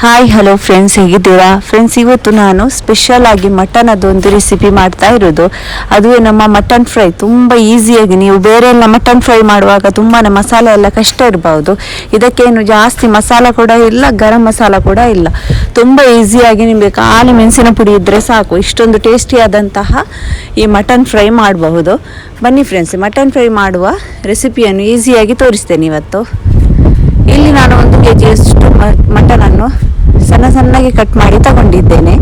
Hi hello friends, ಹೇಗಿದ್ದೀರಾ friends? ಇವತ್ತು ನಾನು ಸ್ಪೆಷಲ್ ಆಗಿ ಮಟನ್ ಅದೊಂದು ರೆಸಿಪಿ ಮಾಡ್ತಾ ಇರೋದು. ಅದುವೇ ನಮ್ಮ ಮಟನ್ ಫ್ರೈ. ತುಂಬ ಈಸಿಯಾಗಿ, ನೀವು ಬೇರೆ ಎಲ್ಲ ಮಟನ್ ಫ್ರೈ ಮಾಡುವಾಗ ತುಂಬಾ ಮಸಾಲೆ ಎಲ್ಲ ಕಷ್ಟ ಇರಬಹುದು. ಇದಕ್ಕೇನು ಜಾಸ್ತಿ ಮಸಾಲ ಕೂಡ ಇಲ್ಲ, ಗರಂ ಮಸಾಲ ಕೂಡ ಇಲ್ಲ. ತುಂಬ ಈಸಿಯಾಗಿ ನಿಮಗೆ ಖಾಲಿ ಮೆಣಸಿನ ಪುಡಿ ಇದ್ದರೆ ಸಾಕು, ಇಷ್ಟೊಂದು ಟೇಸ್ಟಿಯಾದಂತಹ ಈ ಮಟನ್ ಫ್ರೈ ಮಾಡಬಹುದು. ಬನ್ನಿ ಫ್ರೆಂಡ್ಸ್, ಮಟನ್ ಫ್ರೈ ಮಾಡುವ ರೆಸಿಪಿಯನ್ನು ಈಸಿಯಾಗಿ ತೋರಿಸ್ತೇನೆ ಇವತ್ತು. ಇಲ್ಲಿ ನಾನು 1 kg ಅಷ್ಟು ಮಟನನ್ನು ಸಣ್ಣ ಸಣ್ಣಗೆ ಕಟ್ ಮಾಡಿ ತಗೊಂಡಿದ್ದೇನೆ.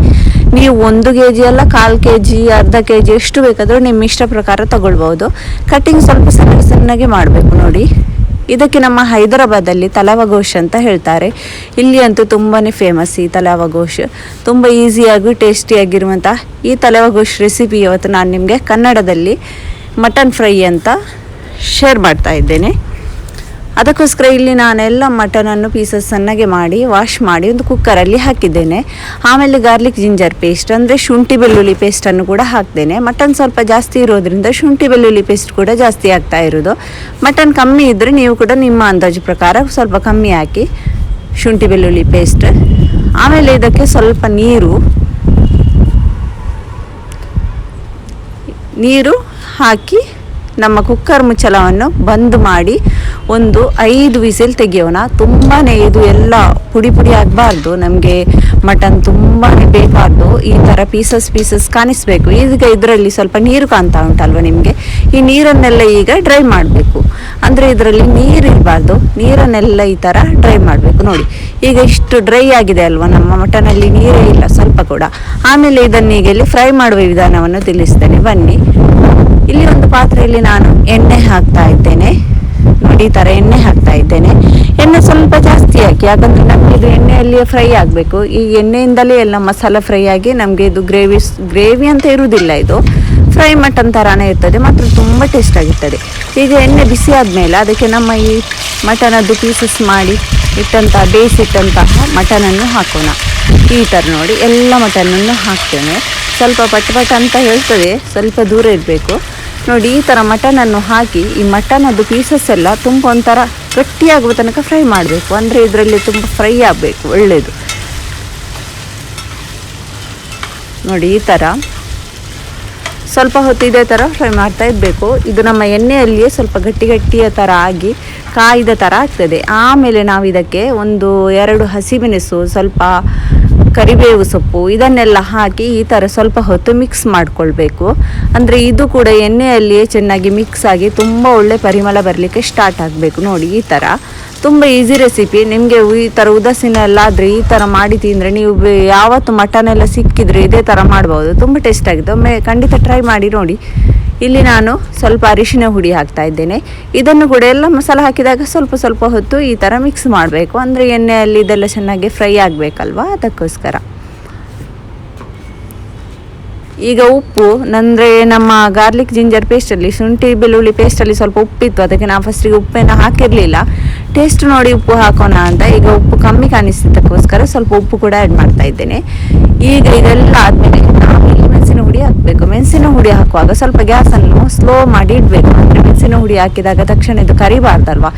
ನೀವು 1 kg ಅಲ್ಲ, 1/4 kg, ಅರ್ಧ kg ಎಷ್ಟು ಬೇಕಾದರೂ ನಿಮ್ಮ ಇಷ್ಟ ಪ್ರಕಾರ ತಗೊಳ್ಬಹುದು. ಕಟ್ಟಿಂಗ್ ಸ್ವಲ್ಪ ಸಣ್ಣ ಸಣ್ಣಗೆ ಮಾಡಬೇಕು ನೋಡಿ. ಇದಕ್ಕೆ ನಮ್ಮ ಹೈದರಾಬಾದಲ್ಲಿ ತಲವ ಗೋಶ್ ಅಂತ ಹೇಳ್ತಾರೆ. ಇಲ್ಲಿ ಅಂತೂ ತುಂಬಾ ಫೇಮಸ್ ಈ ತಲವ ಗೋಶ್. ತುಂಬ ಈಸಿಯಾಗಿ ಟೇಸ್ಟಿಯಾಗಿರುವಂಥ ಈ ತಲವ ಗೋಶ್ ರೆಸಿಪಿ ಇವತ್ತು ನಾನು ನಿಮಗೆ ಕನ್ನಡದಲ್ಲಿ ಮಟನ್ ಫ್ರೈ ಅಂತ ಶೇರ್ ಮಾಡ್ತಾ ಇದ್ದೇನೆ. ಅದಕ್ಕೋಸ್ಕರ ಇಲ್ಲಿ ನಾನೆಲ್ಲ ಮಟನನ್ನು ಪೀಸಸ್ ಸಣ್ಣಗೆ ಮಾಡಿ ವಾಶ್ ಮಾಡಿ ಒಂದು ಕುಕ್ಕರಲ್ಲಿ ಹಾಕಿದ್ದೇನೆ. ಆಮೇಲೆ ಗಾರ್ಲಿಕ್ ಜಿಂಜರ್ ಪೇಸ್ಟ್ ಅಂದರೆ ಶುಂಠಿ ಬೆಳ್ಳುಳ್ಳಿ ಪೇಸ್ಟನ್ನು ಕೂಡ ಹಾಕ್ತೇನೆ. ಮಟನ್ ಸ್ವಲ್ಪ ಜಾಸ್ತಿ ಇರೋದ್ರಿಂದ ಶುಂಠಿ ಬೆಳ್ಳುಳ್ಳಿ ಪೇಸ್ಟ್ ಕೂಡ ಜಾಸ್ತಿ ಆಗ್ತಾ ಇರೋದು. ಮಟನ್ ಕಮ್ಮಿ ಇದ್ದರೆ ನೀವು ಕೂಡ ನಿಮ್ಮ ಅಂದಾಜು ಪ್ರಕಾರ ಸ್ವಲ್ಪ ಕಮ್ಮಿ ಹಾಕಿ ಶುಂಠಿ ಬೆಳ್ಳುಳ್ಳಿ ಪೇಸ್ಟ್. ಆಮೇಲೆ ಇದಕ್ಕೆ ಸ್ವಲ್ಪ ನೀರು ಹಾಕಿ ನಮ್ಮ ಕುಕ್ಕರ್ ಮುಚ್ಚಳವನ್ನು ಬಂದ್ ಮಾಡಿ ಒಂದು 5 ವಿಸಿಲ್ ತೆಗೆಯೋಣ. ತುಂಬಾ ಇದು ಎಲ್ಲ ಪುಡಿ ಆಗಬಾರ್ದು, ನಮಗೆ ಮಟನ್ ತುಂಬಾ ಬೇಕಾರ್ದು. ಈ ಥರ ಪೀಸಸ್ ಕಾಣಿಸ್ಬೇಕು. ಈಗ ಇದರಲ್ಲಿ ಸ್ವಲ್ಪ ನೀರು ಕಾಣ್ತಾ ಉಂಟಲ್ವ ನಿಮಗೆ, ಈ ನೀರನ್ನೆಲ್ಲ ಈಗ ಡ್ರೈ ಮಾಡಬೇಕು. ಅಂದರೆ ಇದರಲ್ಲಿ ನೀರು ಇರಬಾರ್ದು, ನೀರನ್ನೆಲ್ಲ ಈ ಥರ ಡ್ರೈ ಮಾಡಬೇಕು ನೋಡಿ. ಈಗ ಇಷ್ಟು ಡ್ರೈ ಆಗಿದೆ ಅಲ್ವಾ, ನಮ್ಮ ಮಟನಲ್ಲಿ ನೀರೇ ಇಲ್ಲ ಸ್ವಲ್ಪ ಕೂಡ. ಆಮೇಲೆ ಇದನ್ನೀಗ ಇಲ್ಲಿ ಫ್ರೈ ಮಾಡುವ ವಿಧಾನವನ್ನು ತಿಳಿಸ್ತೇನೆ ಬನ್ನಿ. ಇಲ್ಲಿ ಒಂದು ಪಾತ್ರೆಯಲ್ಲಿ ನಾನು ಎಣ್ಣೆ ಹಾಕ್ತಾ ಇದ್ದೇನೆ ನೋಡಿ. ಈ ಥರ ಎಣ್ಣೆ ಹಾಕ್ತಾ ಇದ್ದೇನೆ. ಎಣ್ಣೆ ಸ್ವಲ್ಪ ಜಾಸ್ತಿ ಹಾಕಿ, ಯಾಕಂದರೆ ನಮಗೆ ಇದು ಎಣ್ಣೆಯಲ್ಲಿಯೇ ಫ್ರೈ ಆಗಬೇಕು. ಈ ಎಣ್ಣೆಯಿಂದಲೇ ಎಲ್ಲ ಮಸಾಲ ಫ್ರೈ ಆಗಿ ನಮಗೆ ಇದು ಗ್ರೇವಿ ಅಂತ ಇರುವುದಿಲ್ಲ, ಇದು ಫ್ರೈ ಮಟನ್ ಥರನೇ ಇರ್ತದೆ, ಮಾತ್ರ ತುಂಬ ಟೇಸ್ಟ್ ಆಗಿರ್ತದೆ. ಈಗ ಎಣ್ಣೆ ಬಿಸಿ ಆದಮೇಲೆ ಅದಕ್ಕೆ ನಮ್ಮ ಈ ಮಟನದ್ದು ಪೀಸಸ್ ಮಾಡಿ ಬೇಯಿಸಿಟ್ಟಂತಹ ಮಟನನ್ನು ಹಾಕೋಣ. ಈ ಥರ ನೋಡಿ ಎಲ್ಲ ಮಟನನ್ನು ಹಾಕ್ತೇನೆ. ಸ್ವಲ್ಪ ಪಟ್ ಅಂತ ಹೇಳ್ತದೆ, ಸ್ವಲ್ಪ ದೂರ ಇರಬೇಕು ನೋಡಿ. ಈ ಥರ ಮಟನನ್ನು ಹಾಕಿ ಈ ಮಟನದ್ದು ಪೀಸಸ್ ಎಲ್ಲ ತುಂಬ ಒಂಥರ ಗಟ್ಟಿಯಾಗುವ ತನಕ ಫ್ರೈ ಮಾಡಬೇಕು. ಅಂದರೆ ಇದರಲ್ಲಿ ತುಂಬ ಫ್ರೈ ಆಗಬೇಕು, ಒಳ್ಳೆಯದು ನೋಡಿ. ಈ ಥರ ಸ್ವಲ್ಪ ಹೊತ್ತು ಇದೇ ಥರ ಫ್ರೈ ಮಾಡ್ತಾ ಇರಬೇಕು. ಇದು ನಮ್ಮ ಎಣ್ಣೆಯಲ್ಲಿಯೇ ಸ್ವಲ್ಪ ಗಟ್ಟಿಯ ಥರ ಆಗಿ ಕಾಯ್ದ ಥರ ಆಗ್ತದೆ. ಆಮೇಲೆ ನಾವು ಇದಕ್ಕೆ 1-2 ಹಸಿಮೆಣಸು, ಸ್ವಲ್ಪ ಕರಿಬೇವು ಸೊಪ್ಪು ಇದನ್ನೆಲ್ಲ ಹಾಕಿ ಈ ಥರ ಸ್ವಲ್ಪ ಹೊತ್ತು ಮಿಕ್ಸ್ ಮಾಡಿಕೊಳ್ಬೇಕು. ಅಂದರೆ ಇದು ಕೂಡ ಎಣ್ಣೆಯಲ್ಲಿಯೇ ಚೆನ್ನಾಗಿ ಮಿಕ್ಸ್ ಆಗಿ ತುಂಬ ಒಳ್ಳೆ ಪರಿಮಳ ಬರಲಿಕ್ಕೆ ಸ್ಟಾರ್ಟ್ ಆಗಬೇಕು ನೋಡಿ. ಈ ಥರ ತುಂಬ ಈಸಿ ರೆಸಿಪಿ. ನಿಮಗೆ ಈ ಥರ ಉದಾಸೀನ ಎಲ್ಲ ಆದರೆ ಈ ಥರ ಮಾಡಿ ತಿಂದರೆ, ನೀವು ಯಾವತ್ತು ಮಟನ್ ಎಲ್ಲ ಸಿಕ್ಕಿದ್ರೆ ಇದೇ ಥರ ಮಾಡ್ಬೋದು, ತುಂಬ ಟೇಸ್ಟ್ ಆಗಿದೆ. ಒಮ್ಮೆ ಖಂಡಿತ ಟ್ರೈ ಮಾಡಿ ನೋಡಿ. ಇಲ್ಲಿ ನಾನು ಸ್ವಲ್ಪ ಅರಿಶಿನ ಹುಡಿ ಹಾಕ್ತಾ ಇದ್ದೇನೆ. ಇದನ್ನು ಕೂಡ ಎಲ್ಲ ಮಸಾಲ ಹಾಕಿದಾಗ ಸ್ವಲ್ಪ ಹೊತ್ತು ಈ ಥರ ಮಿಕ್ಸ್ ಮಾಡಬೇಕು. ಅಂದರೆ ಎಣ್ಣೆಯಲ್ಲಿ ಇದೆಲ್ಲ ಚೆನ್ನಾಗಿ ಫ್ರೈ ಆಗಬೇಕಲ್ವಾ, ಅದಕ್ಕೋಸ್ಕರ. ಈಗ ಉಪ್ಪು, ಅಂದರೆ ನಮ್ಮ ಗಾರ್ಲಿಕ್ ಜಿಂಜರ್ ಪೇಸ್ಟಲ್ಲಿ, ಶುಂಠಿ ಬೆಳ್ಳುಳ್ಳಿ ಪೇಸ್ಟಲ್ಲಿ ಸ್ವಲ್ಪ ಉಪ್ಪಿತ್ತು, ಅದಕ್ಕೆ ನಾನು ಫಸ್ಟಿಗೆ ಉಪ್ಪನ್ನು ಹಾಕಿರಲಿಲ್ಲ. ಟೇಸ್ಟ್ ನೋಡಿ ಉಪ್ಪು ಹಾಕೋಣ ಅಂತ. ಈಗ ಉಪ್ಪು ಕಮ್ಮಿ ಕಾಣಿಸಿದ್ದಕ್ಕೋಸ್ಕರ ಸ್ವಲ್ಪ ಉಪ್ಪು ಕೂಡ ಆ್ಯಡ್ ಮಾಡ್ತಾ ಇದ್ದೇನೆ. ಈಗ ಇದೆಲ್ಲ ಆದಮೇಲೆ ನಾವಿಲ್ಲಿ ಮೆಣಸಿನ ಹುಡಿ ಹಾಕಬೇಕು. ಮೆಣಸಿನ ಹುಡಿ ಹಾಕುವಾಗ ಸ್ವಲ್ಪ ಗ್ಯಾಸನ್ನು ಸ್ಲೋ ಮಾಡಿ ಇಡಬೇಕು. ಅಂದರೆ ಮೆಣಸಿನ ಹುಡಿ ಹಾಕಿದಾಗ ತಕ್ಷಣ ಇದು ಕರಿಬಾರ್ದಲ್ವ.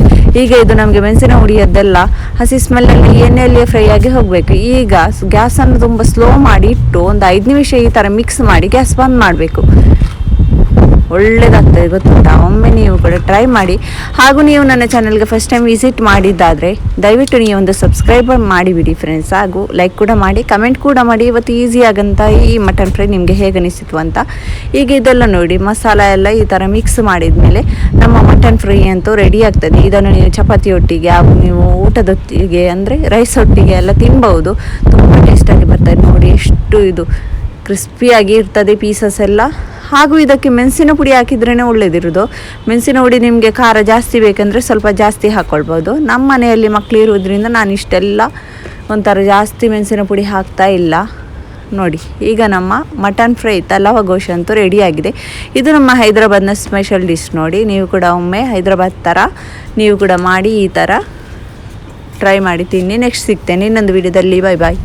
ಈಗ ಇದು ನಮಗೆ ಮೆಣಸಿನ ಹುಡಿಯದ್ದೆಲ್ಲ ಹಸಿ ಸ್ಮೆಲ್ಲಲ್ಲಿ ಎಣ್ಣೆಯಲ್ಲಿಯೇ ಫ್ರೈ ಆಗಿ ಹೋಗಬೇಕು. ಈಗ ಗ್ಯಾಸನ್ನು ತುಂಬ ಸ್ಲೋ ಮಾಡಿ ಇಟ್ಟು ಒಂದು 5 ನಿಮಿಷ ಈ ಥರ ಮಿಕ್ಸ್ ಮಾಡಿ ಗ್ಯಾಸ್ ಬಂದ್ ಮಾಡಬೇಕು. ಒಳ್ಳೆಯದಾಗ್ತದೆ, ಗೊತ್ತುಂಟಾ? ಒಮ್ಮೆ ನೀವು ಕೂಡ ಟ್ರೈ ಮಾಡಿ. ಹಾಗೂ ನೀವು ನನ್ನ ಚಾನಲ್ಗೆ ಫಸ್ಟ್ ಟೈಮ್ ವಿಸಿಟ್ ಮಾಡಿದ್ದಾದರೆ ದಯವಿಟ್ಟು ನೀವು ಒಂದು ಸಬ್ಸ್ಕ್ರೈಬರ್ ಮಾಡಿಬಿಡಿ ಫ್ರೆಂಡ್ಸ್. ಹಾಗೂ ಲೈಕ್ ಕೂಡ ಮಾಡಿ, ಕಮೆಂಟ್ ಕೂಡ ಮಾಡಿ. ಇವತ್ತು ಈಸಿ ಆಗಂತ ಈ ಮಟನ್ ಫ್ರೈ ನಿಮಗೆ ಹೇಗೆ ಅನಿಸಿತು ಅಂತ. ಈಗ ಇದೆಲ್ಲ ನೋಡಿ, ಮಸಾಲ ಎಲ್ಲ ಈ ಥರ ಮಿಕ್ಸ್ ಮಾಡಿದ ಮೇಲೆ ನಮ್ಮ ಮಟನ್ ಫ್ರೈ ಅಂತೂ ರೆಡಿ ಆಗ್ತದೆ. ಇದನ್ನು ನೀವು ಚಪಾತಿಯೊಟ್ಟಿಗೆ ಹಾಗೂ ನೀವು ಊಟದೊಟ್ಟಿಗೆ ಅಂದರೆ ರೈಸ್ ಒಟ್ಟಿಗೆ ಎಲ್ಲ ತಿನ್ಬಹುದು. ತುಂಬ ಟೇಸ್ಟಾಗಿ ಬರ್ತದೆ ನೋಡಿ. ಎಷ್ಟು ಇದು ಕ್ರಿಸ್ಪಿಯಾಗಿ ಇರ್ತದೆ ಪೀಸಸ್ ಎಲ್ಲ. ಹಾಗೂ ಇದಕ್ಕೆ ಮೆಣಸಿನ ಪುಡಿ ಹಾಕಿದ್ರೇ ಒಳ್ಳೆಯದಿರೋದು. ಮೆಣಸಿನ ಪುಡಿ ನಿಮಗೆ ಖಾರ ಜಾಸ್ತಿ ಬೇಕಂದರೆ ಸ್ವಲ್ಪ ಜಾಸ್ತಿ ಹಾಕ್ಕೊಳ್ಬೋದು. ನಮ್ಮ ಮನೆಯಲ್ಲಿ ಮಕ್ಕಳು ಇರೋದ್ರಿಂದ ನಾನು ಇಷ್ಟೆಲ್ಲ ಒಂಥರ ಜಾಸ್ತಿ ಮೆಣಸಿನ ಪುಡಿ ಹಾಕ್ತಾ ಇಲ್ಲ ನೋಡಿ. ಈಗ ನಮ್ಮ ಮಟನ್ ಫ್ರೈ ತಲವ ಗೋಶ್ ಅಂತೂ ರೆಡಿಯಾಗಿದೆ. ಇದು ನಮ್ಮ ಹೈದರಾಬಾದ್ನ ಸ್ಪೆಷಲ್ ಡಿಶ್ ನೋಡಿ. ನೀವು ಕೂಡ ಒಮ್ಮೆ ಹೈದರಾಬಾದ್ ಥರ ನೀವು ಕೂಡ ಮಾಡಿ ಈ ಥರ ಟ್ರೈ ಮಾಡಿ ತಿನ್ನಿ. ನೆಕ್ಸ್ಟ್ ಸಿಗ್ತೇನೆ ಇನ್ನೊಂದು ವಿಡಿಯೋದಲ್ಲಿ. ಬಾಯ್.